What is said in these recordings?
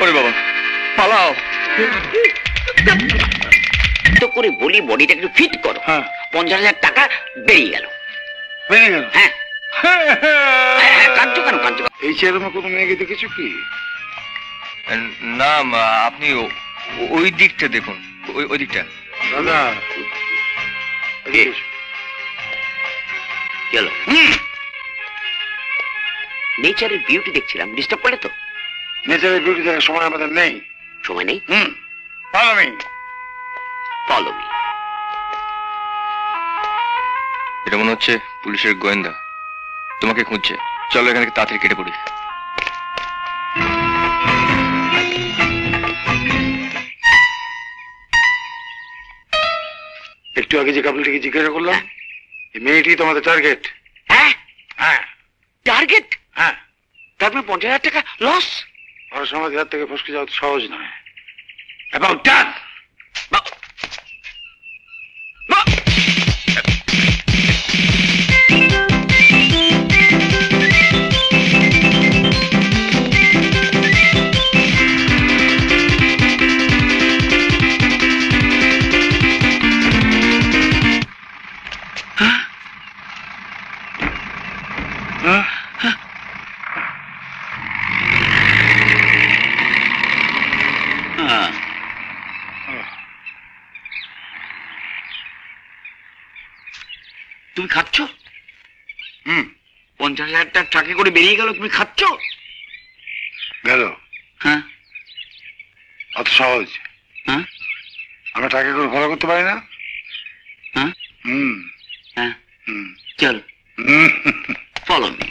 ওরে বাবা, পালাও। তো করে বলি বডিটা একটু ফিট করো। 50,000 টাকা বেরিয়ে গেল। বেরিয়ে গেল? হ্যাঁ। কাঁদছো কেন? কাঁদছো? এই চেরমে কোনো মেয়েকে দেখেছো কি? না, আপনি ওই দিকটা দেখুন, ওই দিকটা। দাদা চলো। নেচারের বিউটি দেখছিলাম, ডিস্টার্ব করলে তো? নেচারের বিউটি দেখার সময় আমাদের নেই। সময় নেই? Follow me. Follow me. এটা মনে হচ্ছে পুলিশের গোয়েন্দা তোমাকে খুঁজছে। চলো এখানে তাড়াতাড়ি কেটে পড়ি। একটু আগে যে কাপড়টিকে জিজ্ঞাসা করলাম, এই মেয়েটি তোমাদের টার্গেট। হ্যাঁ হ্যাঁ টার্গেট? হ্যাঁ। তারপরে 50,000 টাকা লস? ওর সমাজ হাত থেকে ফসকে যাওয়া তো সহজ নয়। অ্যাবাউট ডান। তুমি খাচ্ছ? 50,000 টাকা ট্রাকে করে বেরিয়ে গেল, তুমি খাচ্ছ? গেল? হ্যাঁ। অত সহজ? হ্যাঁ। আমরা টাকা করে ফলো করতে পারি না? হ্যাঁ। হ্যাঁ। চল ফলো মি।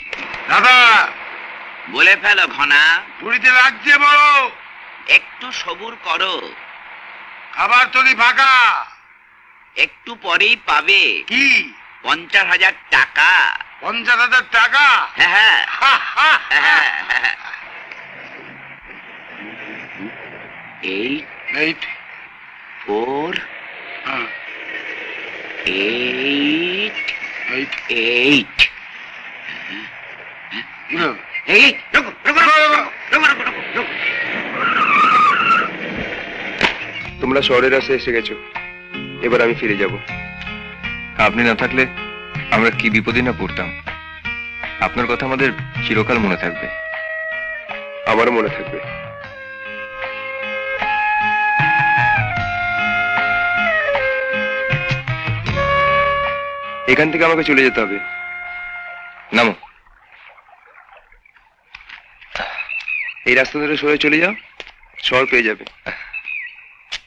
দাদা বলে ফেলো ঘনা। পুরীতে লাগছে বড়। একটু সবুর করো, খাবার তলি ফাঁকা। একটু পরেই পাবে। কি? 50,000 টাকা। 50,000 টাকা? হ্যাঁ হ্যাঁ। 8 4 8 8 তোমরা শহরের রাস্তায় এসে গেছো, এবার আমি ফিরে যাব। আপনি না থাকলে আমরা কি বিপদে না পড়তাম। আপনার কথা আমাদের চিরকাল মনে থাকবে। আমারও মনে থাকবে। এখান থেকে আমাকে চলে যেতে হবে। নামো। এই রাস্তা ধরে সরে চলে যাও, শহর পেয়ে যাবে।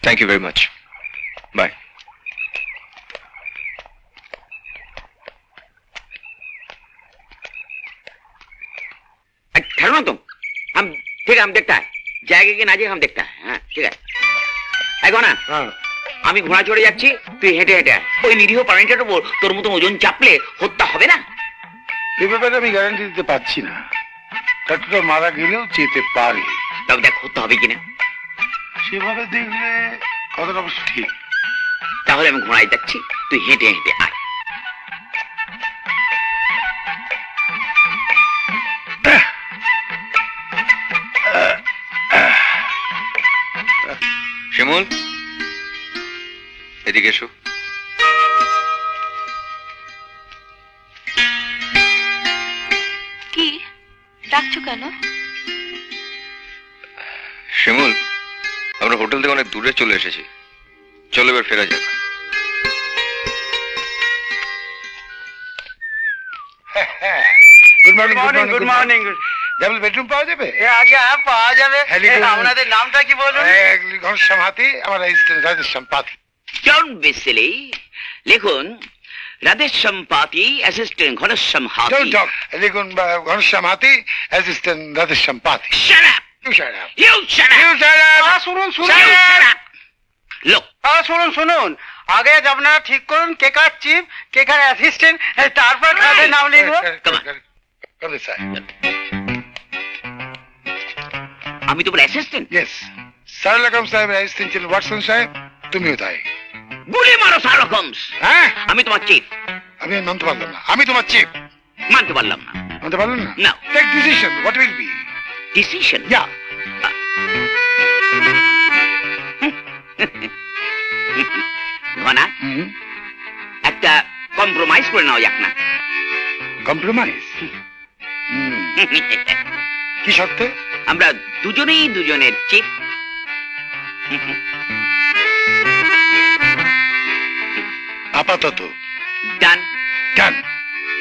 Thank you very much. Bye. ठहरो तुम, हम ठीक है, हम देखता है जाएगा कि ना जाएगा, हम देखता है। हाँ ठीक है। দেখো না, আমি ঘোড়া চড়ে যাচ্ছি, তুই হেঁটে হেঁটে আয়। ওই নিরীহ প্রাণীটার উপর তোর মতো ওজন চাপলে হত্যা হবে না? এই ব্যাপারে আমি গ্যারান্টি দিতে পারছি না। টাটুটা মারা গেলেও যেতে পারে। তবে দেখ হত্যা হবে কিনা। সেভাবে দেখলে কথাটা অবশ্য ঠিক। তাহলে আমি ঘোড়ায় যাচ্ছি, তুই হেঁটে হেঁটে আয়। শিমুল, এদিকে এসো। কি ডাকছো কেন? শিমুল, আমরা হোটেল থেকে অনেক দূরে চলে এসেছি, চলো এবার ফেরা যাক। Good morning. Good morning. Double bedroom পাওয়া যাবে? পাওয়া যাবে। আপনাদের নামটা কি বলুন? ঘনশ্যাম হাতি, আমার অ্যাসিস্ট্যান্ট রাধেশ্যাম পাতি। Don't be silly. লিখুন রাধেশ্যাম পাতি, অ্যাসিস্ট্যান্ট ঘনশ্যাম হাতি। Don't talk. লিখুন ঘনশ্যাম হাতি, অ্যাসিস্ট্যান্ট রাধেশ্যাম পাতি। Shut up. You shut up. You shut up. You shut up. শুনুন You shut up. Look, শুনুন, আগে আপনারা ঠিক করুন কে কার চিফ, কে কার অ্যাসিস্ট্যান্ট, তারপর কাদের নাম লিখবো। Come this side. আমি তোমার অ্যাসিস্ট্যান্ট? Yes. সারলা কম সাহেব অ্যাসিস্ট্যান্ট ছিলেন ওয়াটসন সাহেব, তুমিও তাই। গুলি মারো শার্লক হোমস। হ্যাঁ, আমি তোমার চিফ। আমি মানতে পারলাম না। আমি তোমার চিফ। মানতে পারলাম না। মানতে পারলেন না? No. Take decision. What will be? Decision? Yeah. ঘনা একটা কম্প্রোমাইজ করে নাও যাক না। কম্প্রোমাইজ? কি শর্তে? আমরা দুজনেই দুজনের চিফ। আপাতত ডান। ডান।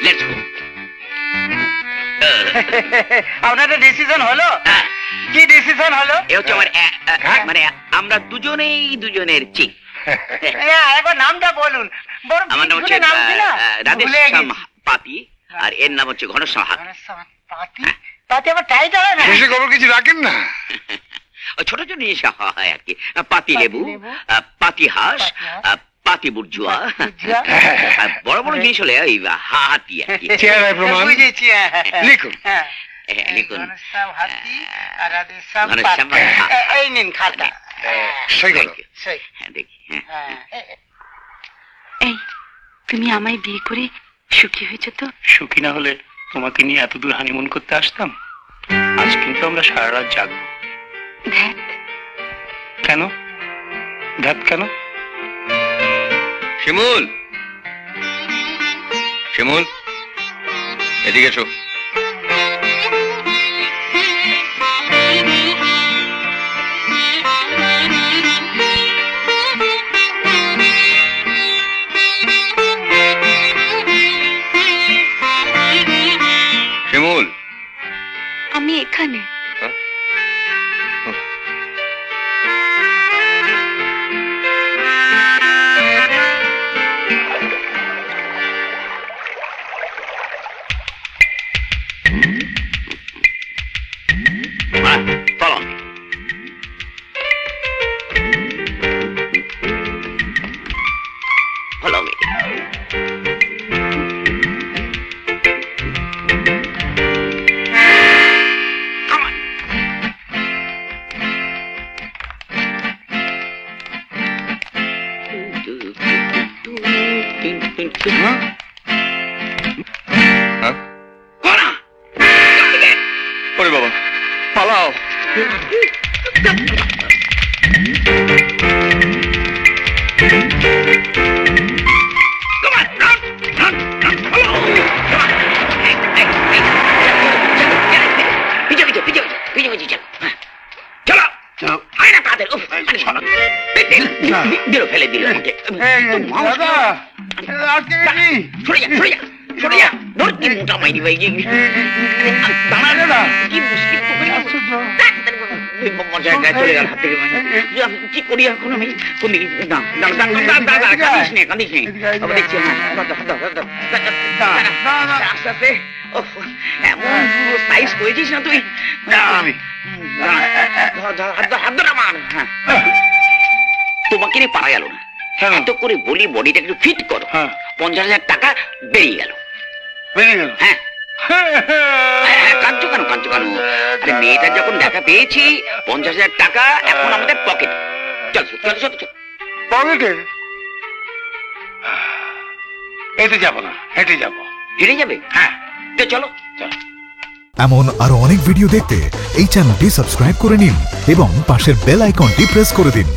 Let's go. আপনাদের ডিসিশন হলো? কি ডিসিশন হলো? এ হচ্ছে আমার মানে আমরা দুজনেই দুজনের চিফ। একবার নামটা বলুন। আমার নাম হচ্ছে রাধেশ্যাম পাতি, আর এর নাম হচ্ছে ঘনশ্যাম হাতি। পাতি আমার টাইটেল না? বেশি খবর কিছু রাখেন না? ছোট ছোট জিনিস হয় আর কি, পাতি লেবু, পাতি হাঁস, পাতি বুর্জুয়া, আর বড় বড় জিনিস হলে ওই হাতি আর কি। চেহারায় প্রমাণ। বুঝেছি। লিখুন। লিখুন হাতি আর রাধেশ্যাম ঘনশ্যাম পাতি। হাতি। এই নিন খাতা। সই করো। সই। দেখি। এই তুমি আমায় বিয়ে করে সুখী হয়েছো তো? সুখী না হলে তোমাকে নিয়ে এত দূর হানিমুন করতে আসতাম? আজ কিন্তু আমরা সারা রাত জাগবো। ধ্যাত, কেন? ধ্যাত কেন? শিমুল, শিমুল, এদিকে এসো। শিমুল, আমি এখানে। Follow me. Follow me. Come on. হ্যাঁ? Cora! ওরে বাবা, পালাও। Come on, run, follow. Come on. পিছে চলো। চলো। আয় না তাদের। দিল ফেলে দিল আমাকে। দাদা, আজকে কি? সরে যা। ধর কি মোটা মাইরি ভাই। দাঁড়া দাদা। কি মুশকিল তো হয়ে গেছে। চলে গেল হাত থেকে। কি করি এখন আমি? কোন দিকে? দাঁড়া, কাঁদিস নে। আবার দেখছি। আস্তে আস্তে। এমন সাইজ করেছিস না তুই। আমি হাত ধর আমার। তোমাকে নিয়ে পারা গেল না। এত করে বলি বডিটা একটু ফিট করো। 50,000 টাকা বেরিয়ে গেল। বেরিয়ে গেল? হ্যাঁ। কাঁদছো কেন? আরে মেয়েটার যখন দেখা পেয়েছি, 50,000 টাকা এখন আমাদের পকেট। চল। পকেটে? এতে যাবো না, হেঁটে যাবো। হেরে যাবে? হ্যাঁ। তো চলো। এমন আরো অনেক ভিডিও দেখতে এই চ্যানেলটি সাবস্ক্রাইব করে নিন এবং পাশের বেল আইকনটি প্রেস করে দিন।